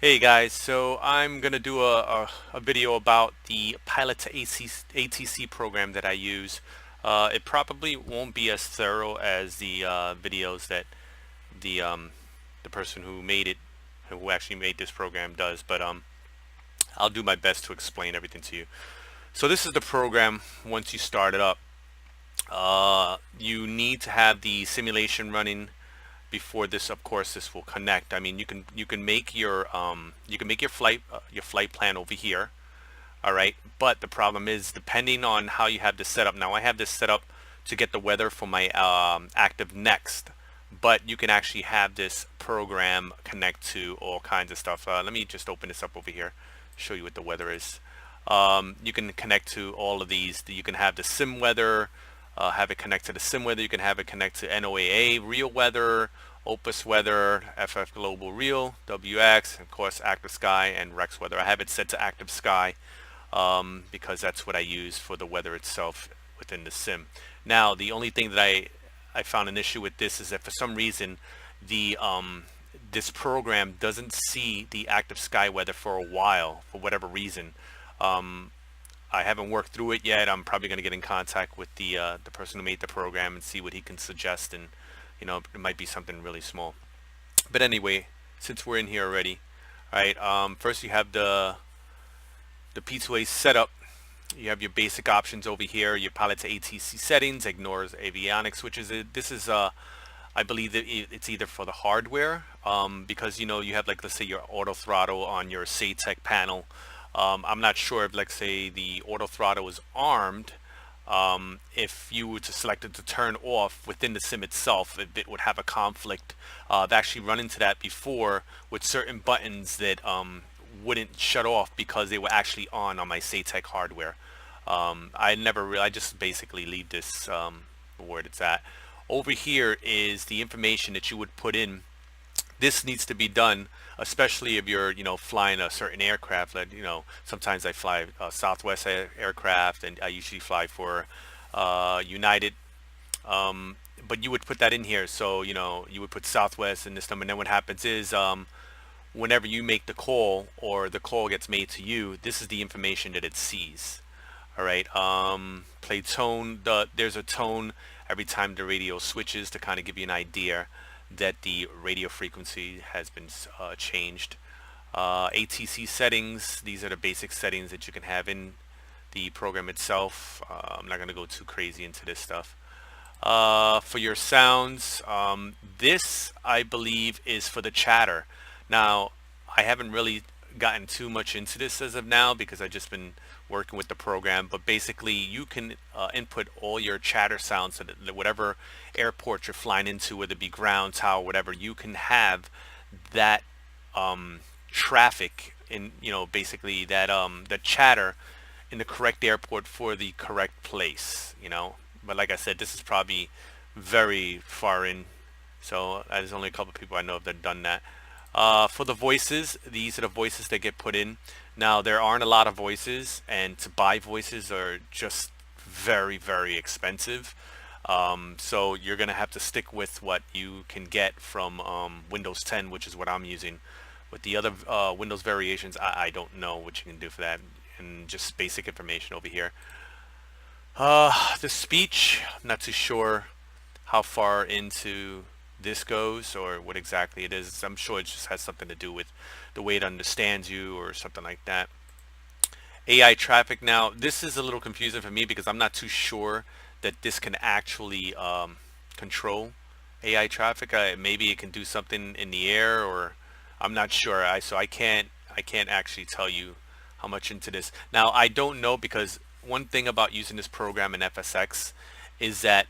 Hey guys, so I'm gonna do a video about the Pilot2Atc program that I use. It probably won't be as thorough as the videos that the um, the person who actually made this program does, but I'll do my best to explain everything to you. So this is the program. Once you start it up, you need to have the simulation running before this. Of course, this will connect. I mean, you can make your flight plan over here. All right, but the problem is, depending on how you have this set up. Now I have this set up to get the weather for my active next, but you can actually have this program connect to all kinds of stuff. Let me just open this up over here, show you what the weather is. You can connect to all of these. You can have the sim weather, have it connect to the sim weather. You can have it connect to NOAA real weather, Opus weather, FF Global real, WX, of course active sky, and Rex weather. I have it set to active sky because that's what I use for the weather itself within the sim. Now, the only thing that I found an issue with this is that for some reason the this program doesn't see the active sky weather for a while for whatever reason. Um, I haven't worked through it yet. I'm probably going to get in contact with the person who made the program and see what he can suggest, and it might be something really small. But anyway, since we're in here already, all right. First you have the P2A setup. You have your basic options over here. Your Pilot2Atc settings ignores avionics switches. This is I believe that it's either for the hardware, because you have, like, let's say your auto throttle on your SATEC panel. I'm not sure if, like, say the auto throttle is armed. If you were to select it to turn off within the sim itself, it would have a conflict. I've actually run into that before with certain buttons that wouldn't shut off because they were actually on my SATEC hardware. I just basically leave this where it's at. Over here is the information that you would put in. This needs to be done, especially if you're, flying a certain aircraft. Like, sometimes I fly Southwest aircraft, and I usually fly for United. But you would put that in here, so you would put Southwest and this number. And then what happens is, whenever you make the call or the call gets made to you, this is the information that it sees. All right. Play tone. There's a tone every time the radio switches to kind of give you an idea that the radio frequency has been changed. ATC settings. These are the basic settings that you can have in the program itself. I'm not going to go too crazy into this stuff. For your sounds, this I believe is for the chatter. Now, I haven't really gotten too much into this as of now because I've just been working with the program, but basically you can input all your chatter sounds so that whatever airport you're flying into, whether it be ground, tower, whatever, you can have that traffic in, basically that the chatter in the correct airport for the correct place. But like I said, this is probably very far in, so there's only a couple of people I know that have done that. For the voices, these are the voices that get put in. Now, there aren't a lot of voices, and to buy voices are just very, very expensive. So you're going to have to stick with what you can get from Windows 10, which is what I'm using. With the other Windows variations, I don't know what you can do for that, and just basic information over here. The speech, I'm not too sure how far into this goes or what exactly it is. I'm sure it just has something to do with the way it understands you or something like that. AI traffic, now this is a little confusing for me because I'm not too sure that this can actually control AI traffic. Maybe it can do something in the air, or I'm not sure. I can't actually tell you how much into this. Now, I don't know, because one thing about using this program in FSX is that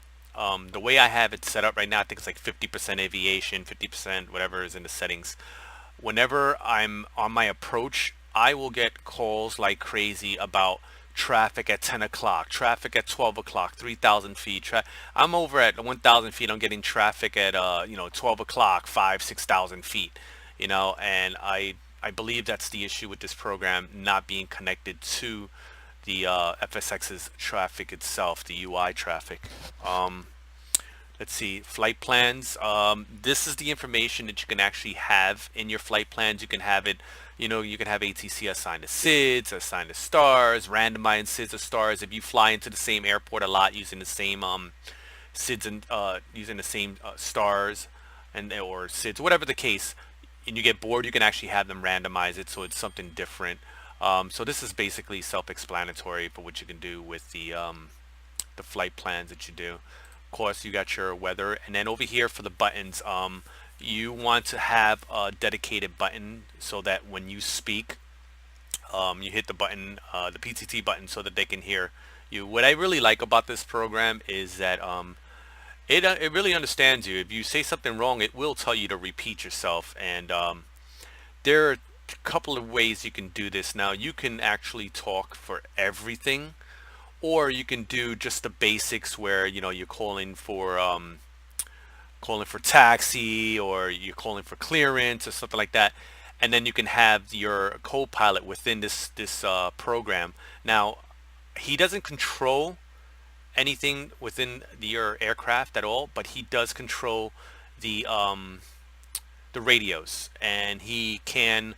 the way I have it set up right now, I think it's like 50% aviation, 50% whatever is in the settings. Whenever I'm on my approach, I will get calls like crazy about traffic at 10 o'clock, traffic at 12 o'clock, 3,000 feet. I'm over at 1,000 feet. I'm getting traffic at 12 o'clock, 6,000 feet. And I believe that's the issue with this program not being connected to the FSX's traffic itself, the UI traffic. let's see, flight plans. This is the information that you can actually have in your flight plans. You can have it, you can have ATC assigned to SIDS, assigned to stars, randomized SIDS or stars. If you fly into the same airport a lot using the same SIDS and using the same stars and or SIDS, whatever the case, and you get bored, you can actually have them randomize it so it's something different. So this is basically self-explanatory for what you can do with the flight plans that you do. Of course, you got your weather, and then over here for the buttons, you want to have a dedicated button so that when you speak, you hit the button, the PTT button, so that they can hear you. What I really like about this program is that it really understands you. If you say something wrong, it will tell you to repeat yourself, and there are a couple of ways you can do this. Now, you can actually talk for everything, or you can do just the basics where you're calling for taxi, or you're calling for clearance or something like that, and then you can have your co-pilot within this program. Now, he doesn't control anything within your aircraft at all, but he does control the radios, and he can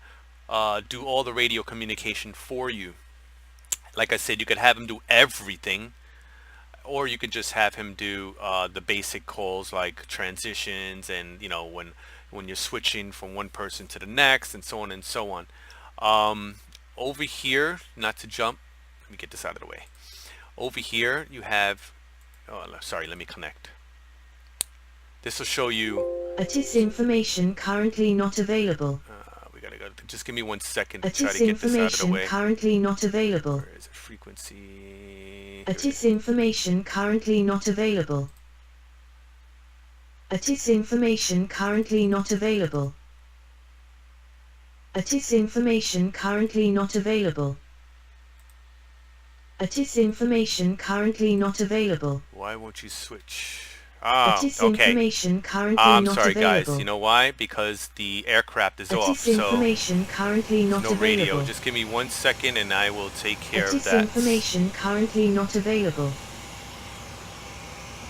do all the radio communication for you. Like I said, you could have him do everything, or you could just have him do the basic calls like transitions, and when you're switching from one person to the next, and so on and so on. Over here, not to jump, let me get this out of the way. Over here you have, oh sorry, let me connect. This will show you ATC information currently not available. we gotta go, just give me 1 second to ATC try to get this out of the way. Currently not available. Where is it? Frequency. ATC information currently not available. ATC information currently not available. ATC information currently not available. ATC information currently not available. Why won't you switch? Ah, ATC okay. information currently I'm not sorry, available. guys. You know why? Because the aircraft is off, ATC so information currently not no radio. available. Just give me 1 second, and I will take care of ATC that. information currently not available.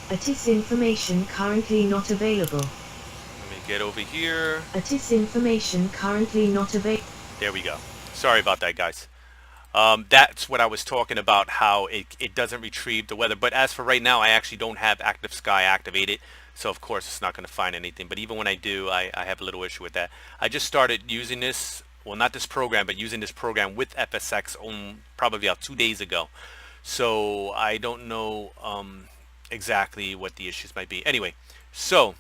ATC information currently not available. Let me get over here. ATC information currently not available. There we go. Sorry about that, guys. That's what I was talking about, how it doesn't retrieve the weather. But as for right now, I actually don't have Active Sky activated, so of course it's not going to find anything. But even when I do, I have a little issue with that. I just started using this, well, not this program, but using this program with FSX probably about 2 days ago. So I don't know exactly what the issues might be. Anyway, so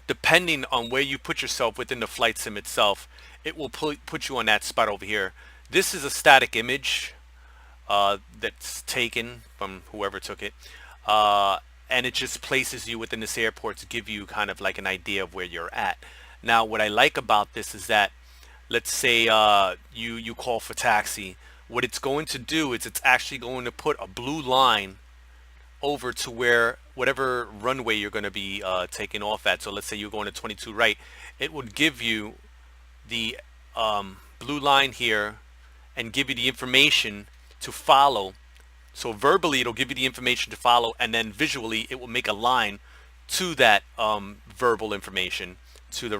depending on where you put yourself within the flight sim itself, it will put you on that spot over here. This is a static image that's taken from whoever took it, and it just places you within this airport to give you kind of like an idea of where you're at. Now, what I like about this is that, let's say you call for taxi. What it's going to do is it's actually going to put a blue line over to where whatever runway you're going to be taking off at. So let's say you're going to 22 right. It would give you the blue line here and give you the information to follow. So verbally it'll give you the information to follow, and then visually it will make a line to that verbal information to the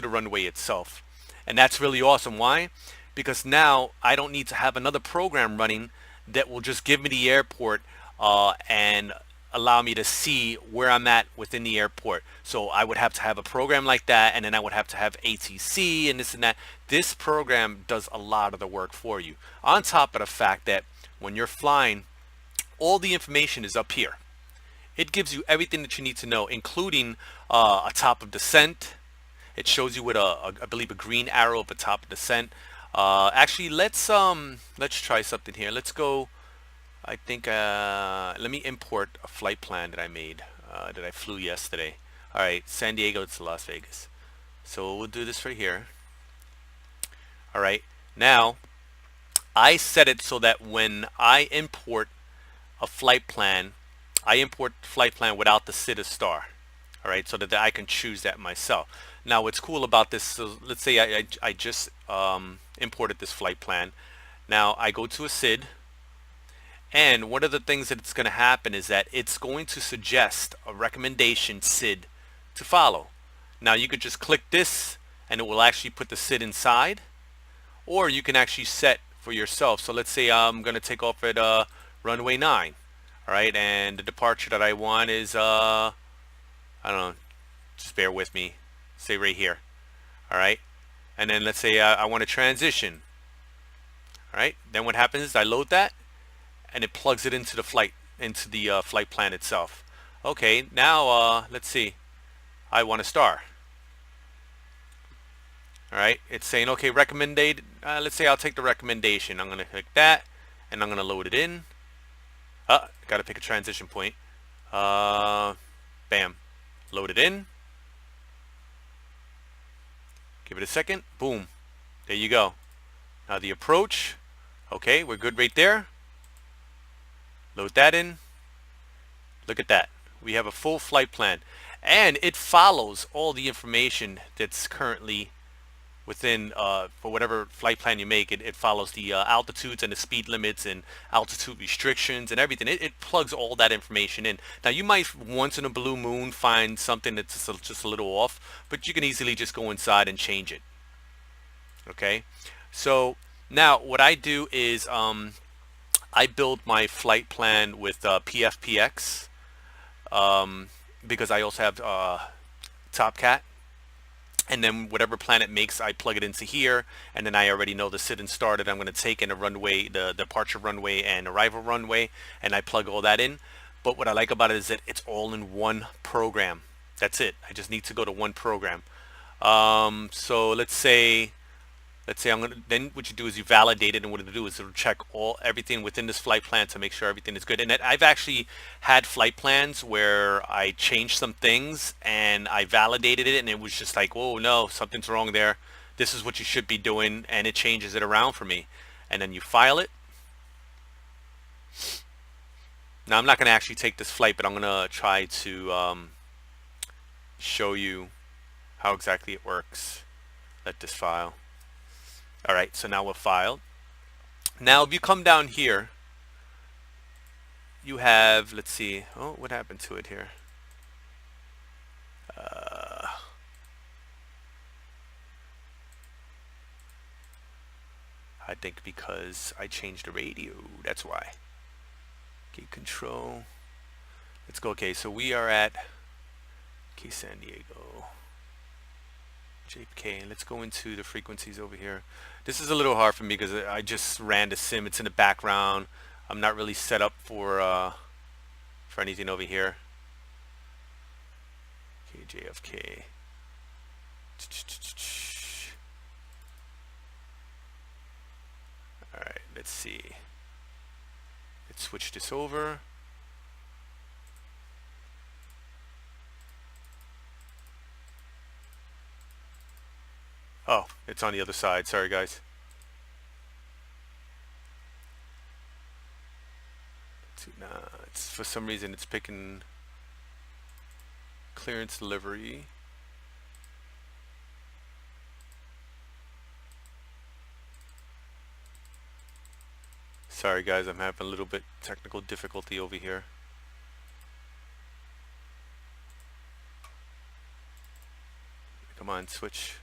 runway itself. And that's really awesome. Why? Because now I don't need to have another program running that will just give me the airport and allow me to see where I'm at within the airport. So I would have to have a program like that, and then I would have to have ATC and this and that. This program does a lot of the work for you, on top of the fact that when you're flying, all the information is up here. It gives you everything that you need to know, including a top of descent. It shows you with I believe a green arrow at the top of descent. Actually, let's try something here. Let's go. I think let me import a flight plan that I made that I flew yesterday. All right, San Diego to Las Vegas. So we'll do this right here. All right, now I set it so that when I import a flight plan, I import flight plan without the SIDS star. All right, so that I can choose that myself. Now what's cool about this, so let's say I just imported this flight plan. Now I go to a SID, And one of the things that it's going to happen is that it's going to suggest a recommendation SID to follow. Now you could just click this and it will actually put the SID inside, or you can actually set for yourself. So let's say I'm going to take off at runway 9. All right, and the departure that I want is I don't know, just bear with me, say right here. All right, and then let's say I want to transition. All right, then what happens is I load that and it plugs it into the flight flight plan itself. Okay, now let's see, I want a star. All right, it's saying okay, recommended. Let's say I'll take the recommendation. I'm gonna click that and I'm gonna load it in. Gotta pick a transition point. Bam, load it in. Give it a second. Boom, there you go. Now the approach. Okay, we're good right there. Load that in. Look at that. We have a full flight plan, and it follows all the information that's currently within for whatever flight plan you make. It follows the altitudes and the speed limits and altitude restrictions and everything. It plugs all that information in. Now you might once in a blue moon find something that's just a little off, but you can easily just go inside and change it. Okay, so now what I do is I build my flight plan with PFPX because I also have TopCat. And then whatever plan it makes, I plug it into here, and then I already know the sit and start that I'm going to take in a runway, the departure runway and arrival runway, and I plug all that in. But what I like about it is that it's all in one program. That's it. I just need to go to one program. So let's say I'm gonna, then what you do is you validate it, and what it'll do is it'll check everything within this flight plan to make sure everything is good. And I've actually had flight plans where I changed some things and I validated it, and it was just like, oh no, something's wrong there. This is what you should be doing, and it changes it around for me. And then you file it. Now I'm not going to actually take this flight, but I'm going to try to show you how exactly it works. Let this file. Alright, so now we're filed. Now if you come down here, you have, let's see, oh, what happened to it here? I think because I changed the radio, that's why. Gate control. Let's go, okay, so we are at San Diego. JPK, and let's go into the frequencies over here. This is a little hard for me because I just ran the sim. It's in the background. I'm not really set up for anything over here. Okay, JFK. All right, let's see. Let's switch this over. Oh, it's on the other side. Sorry, guys. It's for some reason it's picking clearance delivery. Sorry, guys. I'm having a little bit technical difficulty over here. Come on, switch.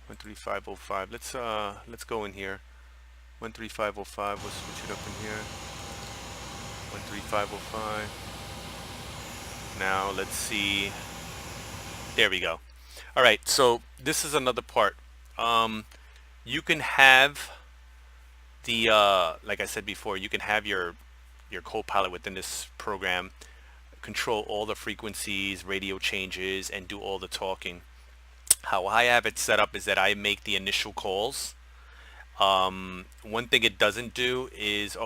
13505. Let's go in here. 13505. We'll switch it up in here. 13505. Now let's see. There we go. All right. So this is another part. You can have the like I said before, you can have your co-pilot within this program control all the frequencies, radio changes, and do all the talking. How I have it set up is that I make the initial calls. One thing it doesn't do is,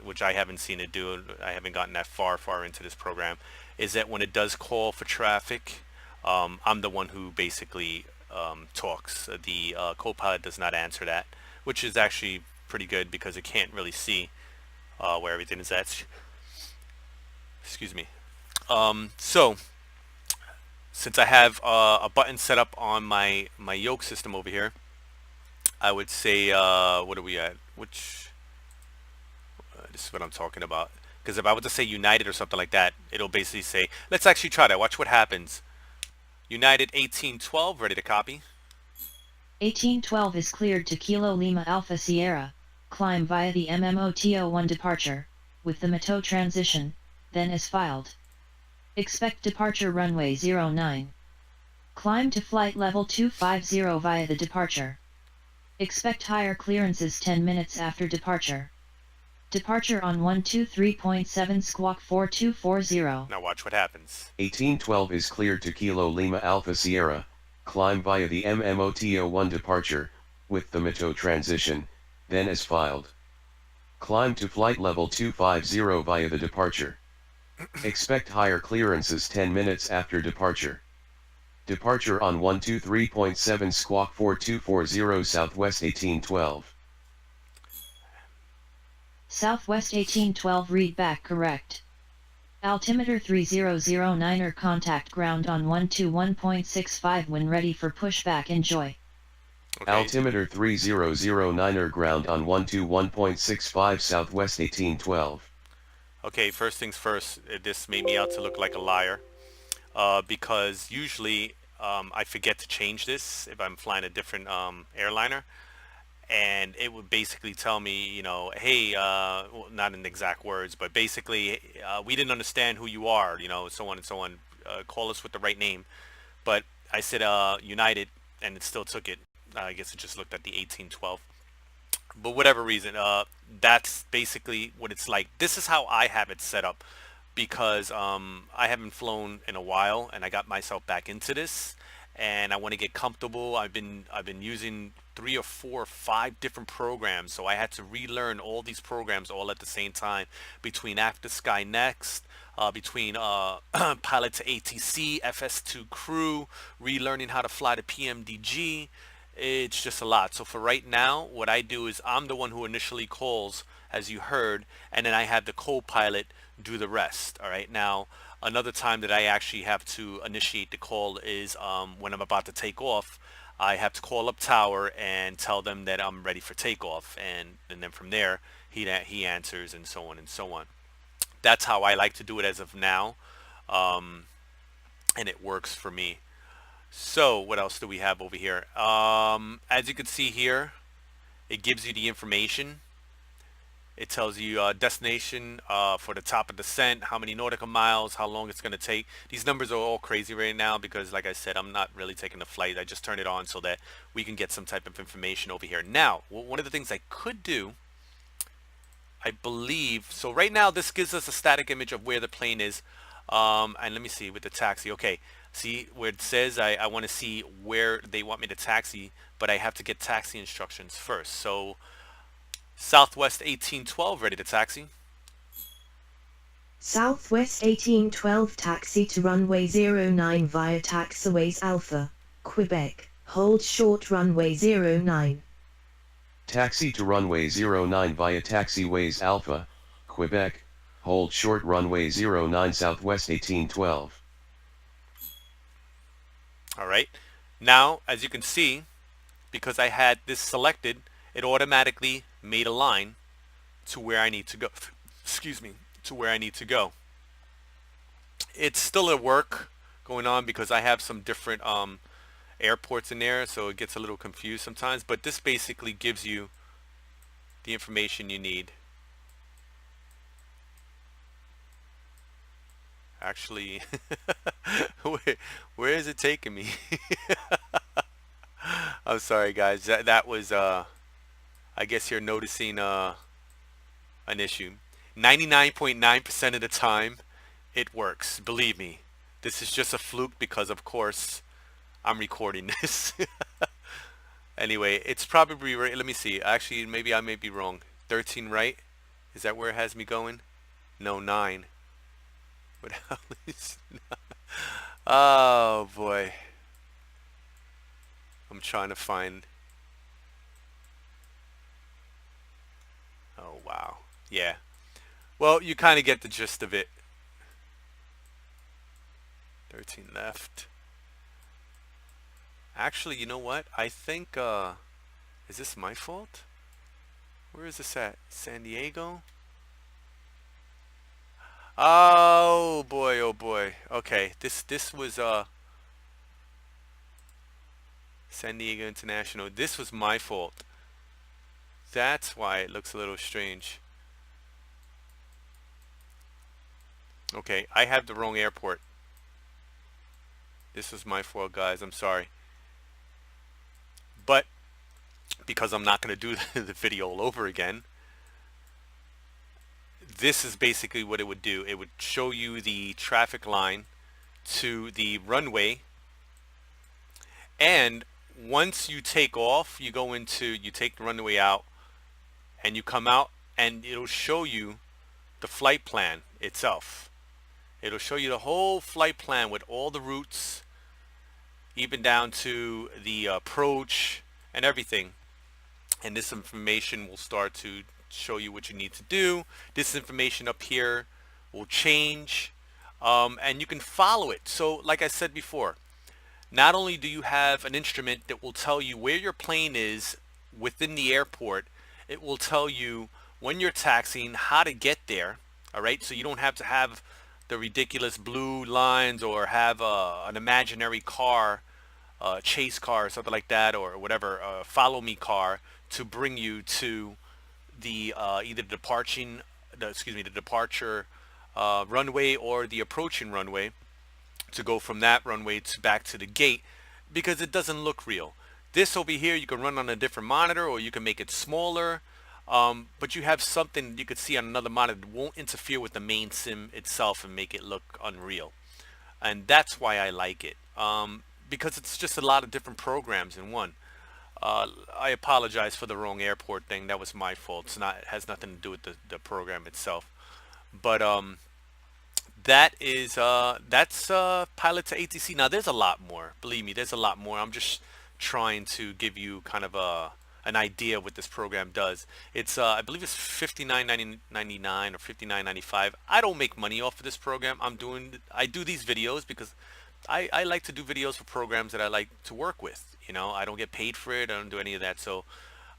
which I haven't seen it do, I haven't gotten that far into this program, is that when it does call for traffic, I'm the one who basically talks. The co-pilot does not answer that, which is actually pretty good because it can't really see where everything is at. Excuse me. So since I have a button set up on my yoke system over here, I would say, what are we at? Which, this is what I'm talking about. Because if I were to say United or something like that, it'll basically say, let's actually try that. Watch what happens. United 1812, ready to copy. 1812 is cleared to Kilo Lima Alpha Sierra, climb via the MMOTO1 departure, with the MATO transition, then as filed. Expect departure runway 09. Climb to flight level 250 via the departure. Expect higher clearances 10 minutes after departure. Departure on 123.7 squawk 4240. Now watch what happens. 1812 is cleared to Kilo Lima Alpha Sierra, climb via the MMOTO1 departure, with the MATO transition, then as filed. Climb to flight level 250 via the departure. Expect higher clearances 10 minutes after departure. Departure on 123.7 squawk 4240 Southwest 1812. Southwest 1812 read back correct. Altimeter 3009er contact ground on 121.65 when ready for pushback enjoy. Okay. Altimeter 3009er ground on 121.65 Southwest 1812. Okay, first things first, this made me out to look like a liar. Because usually I forget to change this if I'm flying a different airliner. And it would basically tell me, you know, hey, well, not in exact words, but basically, we didn't understand who you are, you know, so on and so on. Call us with the right name. But I said United, and it still took it. I guess it just looked at the 1812. But whatever reason, that's basically what it's like. This is how I have it set up because I haven't flown in a while, and I got myself back into this, and I want to get comfortable. I've been using 3 or 4 or 5 different programs, so I had to relearn all these programs all at the same time between After Sky Next, between Pilot2Atc, FS2 Crew, relearning how to fly the PMDG. It's just a lot. So for right now, what I do is I'm the one who initially calls, as you heard, and then I have the co-pilot do the rest. All right. Now, another time that I actually have to initiate the call is when I'm about to take off. I have to call up tower and tell them that I'm ready for takeoff, and then from there he answers, and so on and so on. That's how I like to do it as of now, and it works for me. So what else do we have over here? As you can see here, it gives you the information. It tells you destination for the top of descent, how many nautical miles, how long it's going to take. These numbers are all crazy right now because, like I said, I'm not really taking the flight. I just turned it on so that we can get some type of information over here. Now, one of the things I could do, I believe, so right now this gives us a static image of where the plane is. And let me see with the taxi. Okay, see where it says I want to see where they want me to taxi, but I have to get taxi instructions first. So Southwest 1812, ready to taxi. Southwest 1812 taxi to runway 09 via taxiways Alpha, Quebec, hold short runway 09. Taxi to runway 09 via taxiways Alpha, Quebec, hold short runway 09 Southwest 1812. All right. Now, as you can see, because I had this selected, it automatically made a line to where I need to go. Excuse me, to where I need to go. It's still at work going on because I have some different airports in there, so it gets a little confused sometimes. But this basically gives you the information you need. Actually, where is it taking me? I'm sorry, guys. That was I guess you're noticing an issue. 99.9% of the time, it works. Believe me. This is just a fluke because, of course, I'm recording this. Anyway, it's probably right. Let me see. Actually, maybe I may be wrong. 13 right? Is that where it has me going? No, 9. What the hell is... Oh, boy. I'm trying to find... Oh, wow. Yeah. Well, you kind of get the gist of it. 13 left. Actually, you know what? I think Is this my fault? Where is this at? San Diego? Oh boy, oh boy. Okay, this was San Diego International. This was my fault. That's why it looks a little strange. Okay, I have the wrong airport. This was my fault, guys. I'm sorry. But because I'm not going to do the video all over again, this is basically what it would do. It would show you the traffic line to the runway, and once you take off, you take the runway out, and you come out, and it'll show you the flight plan itself. It'll show you the whole flight plan with all the routes, even down to the approach and everything. And this information will start to show you what you need to do. This information up here will change, and you can follow it. So like I said before, not only do you have an instrument that will tell you where your plane is within the airport, it will tell you when you're taxiing, how to get there. All right, so you don't have to have the ridiculous blue lines or have an imaginary car, chase car or something like that, or whatever, follow me car to bring you to the either the departure runway or the approaching runway, to go from that runway to back to the gate, because it doesn't look real. This over here you can run on a different monitor, or you can make it smaller, but you have something you could see on another monitor that won't interfere with the main sim itself and make it look unreal. And that's why I like it, because it's just a lot of different programs in one. I apologize for the wrong airport thing. That was my fault. It has nothing to do with the program itself. But that's Pilot2Atc. Now there's a lot more. Believe me, there's a lot more. I'm just trying to give you kind of an idea of what this program does. It's I believe it's $59.99 or $59.95. I don't make money off of this program. I do these videos because I like to do videos for programs that I like to work with. You know, I don't get paid for it. I don't do any of that. So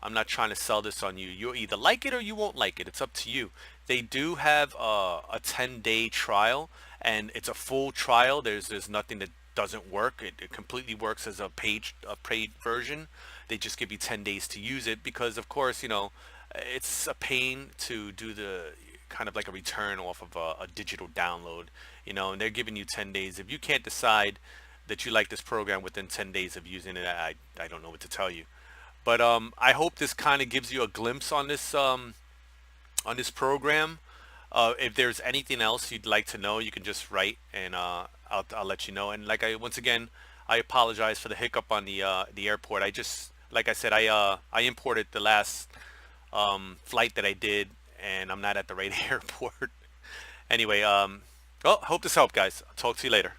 I'm not trying to sell this on you. You'll either like it or you won't like it. It's up to you. They do have a 10-day trial, and it's a full trial. There's nothing that doesn't work. It completely works as a paid version. They just give you 10 days to use it because, of course, you know, it's a pain to do the kind of like a return off of a digital download, you know, and they're giving you 10 days. If you can't decide that you like this program within 10 days of using it, I don't know what to tell you. But I hope this kind of gives you a glimpse on this program. If there's anything else you'd like to know, you can just write, and I'll let you know. And once again, I apologize for the hiccup on the airport. Like I said, I imported the last flight that I did, and I'm not at the right airport. Anyway, well, hope this helped, guys. I'll talk to you later.